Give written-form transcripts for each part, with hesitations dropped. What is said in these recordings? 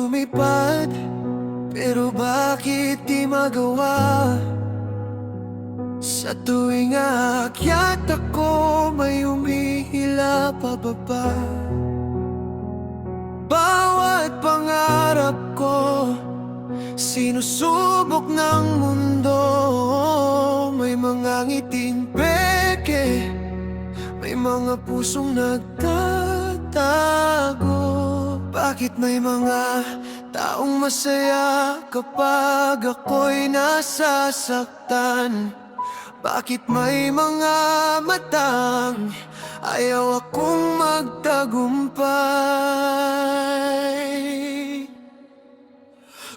lumipad, pero bakit di magawa? Sa tuwing aakyat ako, may humihila pababa. Bawat pangarap ko, sinusubok ng mundo. May mga ngiting peke, may mga pusong nagtatago. Bakit may mga taong masaya kapag ako'y nasasaktan? Bakit may mga matang ayaw akong magtagumpay?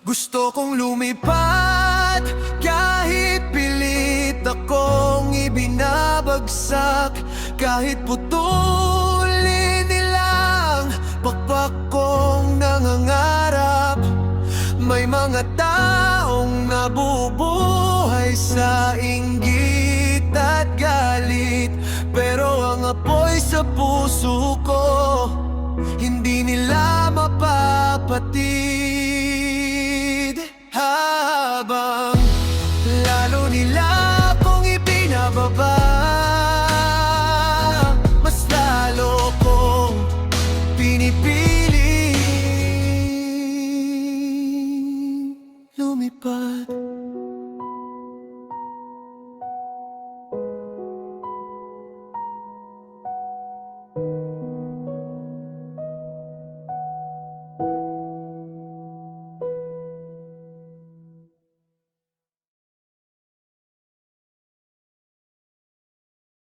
Gusto kong lumipad kahit pilit akong ibinabagsak. Kahit putulin nilang pakpak kong nangangarap. May mga taong nabubuhay sa inggit at galit, pero ang apoy sa puso ko hindi nila mapapatid. Habang lalo nila akong ibinababa, mas lalo kong pinipili lumipad.